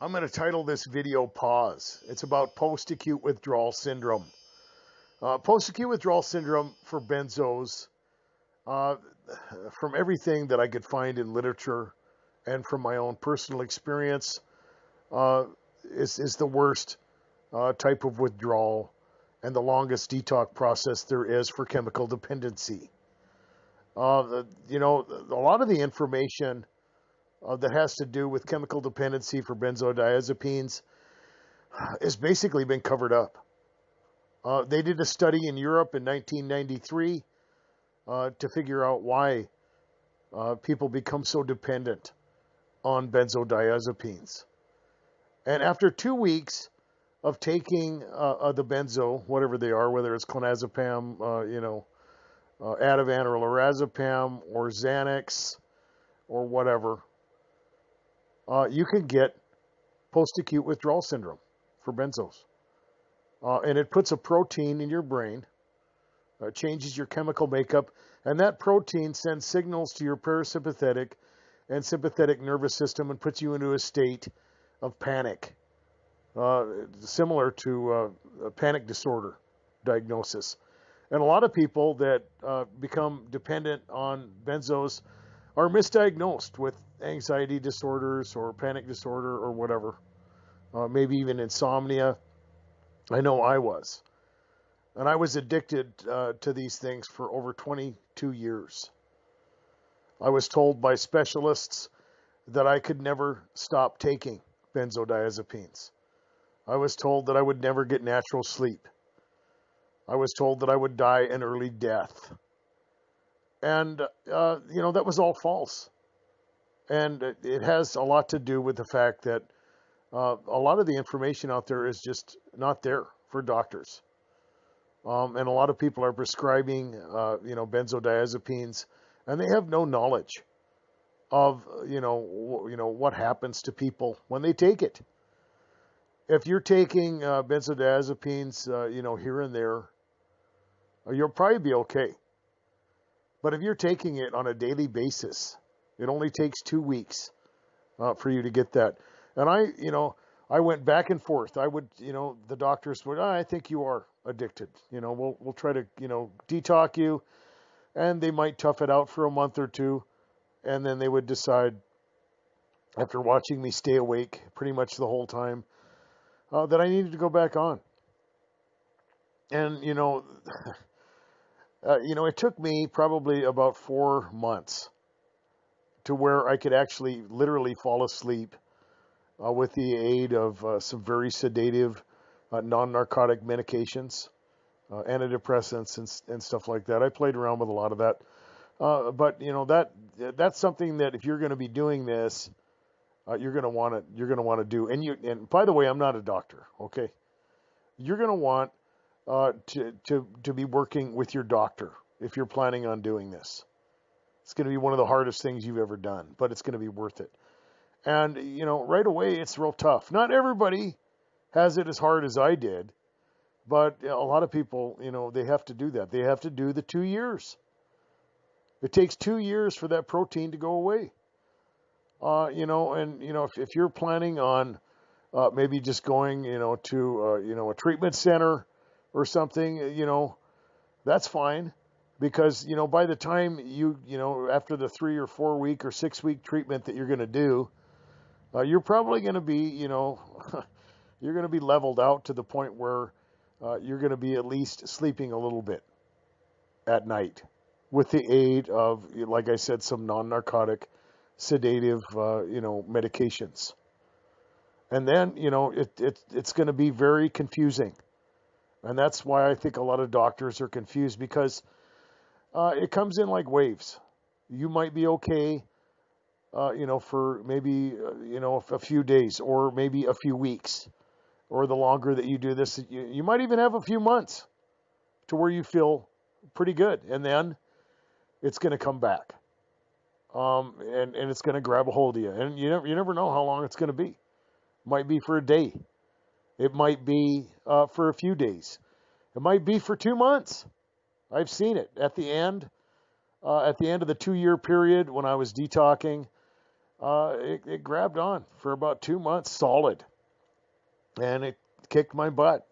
I'm going to title this video Pause. It's about post-acute withdrawal syndrome. Post-acute withdrawal syndrome for benzos, uh, from everything that I could find in literature and from my own personal experience, uh, is the worst type of withdrawal and the longest detox process there is for chemical dependency. A lot of the information that has to do with chemical dependency for benzodiazepines has basically been covered up. They did a study in Europe in 1993 to figure out why people become so dependent on benzodiazepines. And after 2 weeks of taking the benzo, whatever they are, whether it's clonazepam, Ativan or lorazepam or Xanax or whatever, you can get post-acute withdrawal syndrome for benzos. And it puts a protein in your brain, changes your chemical makeup, and that protein sends signals to your parasympathetic and sympathetic nervous system and puts you into a state of panic, similar to a panic disorder diagnosis. And a lot of people that become dependent on benzos are misdiagnosed with anxiety disorders or panic disorder or whatever, maybe even insomnia. I know I was. And I was addicted to these things for over 22 years. I was told by specialists that I could never stop taking benzodiazepines. I was told that I would never get natural sleep. I was told that I would die an early death. And, that was all false. And it has a lot to do with the fact that a lot of the information out there is just not there for doctors. And a lot of people are prescribing, benzodiazepines, and they have no knowledge of, what happens to people when they take it. If you're taking benzodiazepines, here and there, you'll probably be okay. But if you're taking it on a daily basis, it only takes 2 weeks for you to get that. And I went back and forth. I would, the doctors would, I think you are addicted. We'll try to, detox you, and they might tough it out for a month or two, and then they would decide, after watching me stay awake pretty much the whole time, that I needed to go back on. And it took me probably about 4 months to where I could actually literally fall asleep with the aid of some very sedative, non-narcotic medications, antidepressants and stuff like that. I played around with a lot of that. But that's something that if you're going to be doing this, you're going to want to do. And by the way, I'm not a doctor. Okay, you're going to want to be working with your doctor if you're planning on doing this. It's going to be one of the hardest things you've ever done, but it's going to be worth it. And, right away, it's real tough. Not everybody has it as hard as I did, but a lot of people, they have to do that. They have to do the 2 years. It takes 2 years for that protein to go away. If you're planning on maybe just going, to, a treatment center or something, that's fine. Because, by the time after the 3 or 4 week or 6 week treatment that you're going to do, you're probably going to be, you're going to be leveled out to the point where you're going to be at least sleeping a little bit at night with the aid of, like I said, some non-narcotic sedative, medications. And then, it's going to be very confusing. And that's why I think a lot of doctors are confused, because it comes in like waves. You might be okay, for maybe, a few days or maybe a few weeks, or the longer that you do this, you might even have a few months to where you feel pretty good. And then it's going to come back. And it's going to grab a hold of you. And you never know how long it's going to be. It might be for a day. It might be for a few days. It might be for 2 months. I've seen it at the end of the 2 year period when I was detoxing. it grabbed on for about 2 months solid, and it kicked my butt.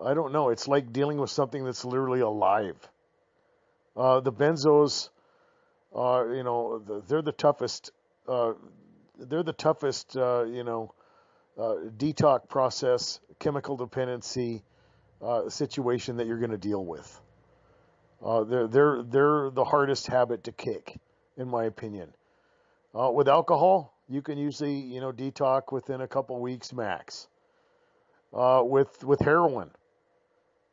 I don't know. It's like dealing with something that's literally alive. The benzos, they're the toughest. Uh, they're the toughest, detox process, chemical dependency situation that you're going to deal with. They're the hardest habit to kick, in my opinion. With alcohol, you can usually detox within a couple weeks max. With heroin,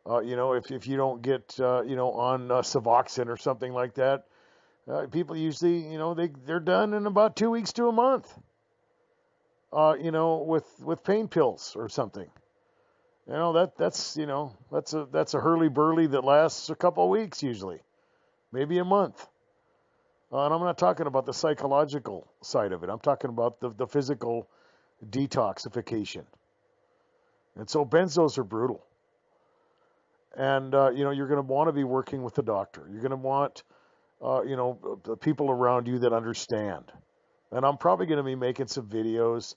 if you don't get on Suboxone or something like that, people usually they're done in about 2 weeks to a month. With pain pills or something. That's a hurly burly that lasts a couple of weeks usually, maybe a month. And I'm not talking about the psychological side of it. I'm talking about the physical detoxification. And so benzos are brutal. And you're going to want to be working with a doctor. You're going to want the people around you that understand. And I'm probably going to be making some videos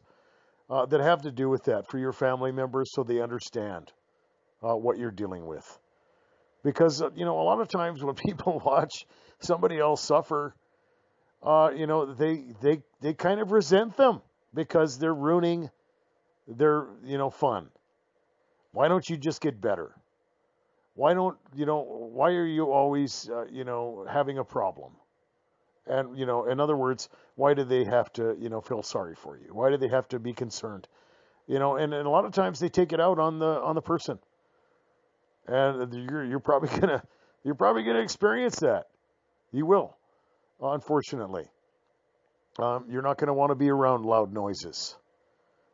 that have to do with that for your family members so they understand what you're dealing with. Because, a lot of times when people watch somebody else suffer, they kind of resent them because they're ruining their, fun. Why don't you just get better? Why are you always, having a problem? And, in other words, why do they have to, feel sorry for you? Why do they have to be concerned? And a lot of times they take it out on the person. And you're probably gonna experience that. You will, unfortunately. You're not gonna want to be around loud noises.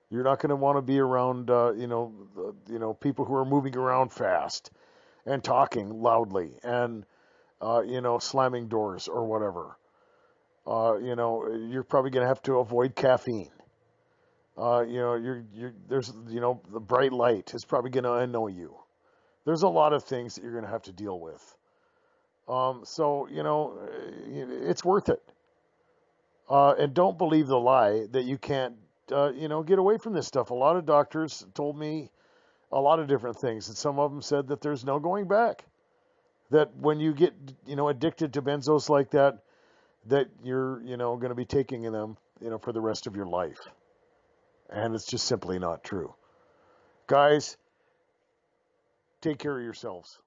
You're not gonna want to be around, people who are moving around fast and talking loudly and, slamming doors or whatever. You're probably going to have to avoid caffeine. There's, the bright light is probably going to annoy you. There's a lot of things that you're going to have to deal with. So, it's worth it. And don't believe the lie that you can't, get away from this stuff. A lot of doctors told me a lot of different things, and some of them said that there's no going back. That when you get, addicted to benzos like that you're, going to be taking them, for the rest of your life. And it's just simply not true. Guys, take care of yourselves.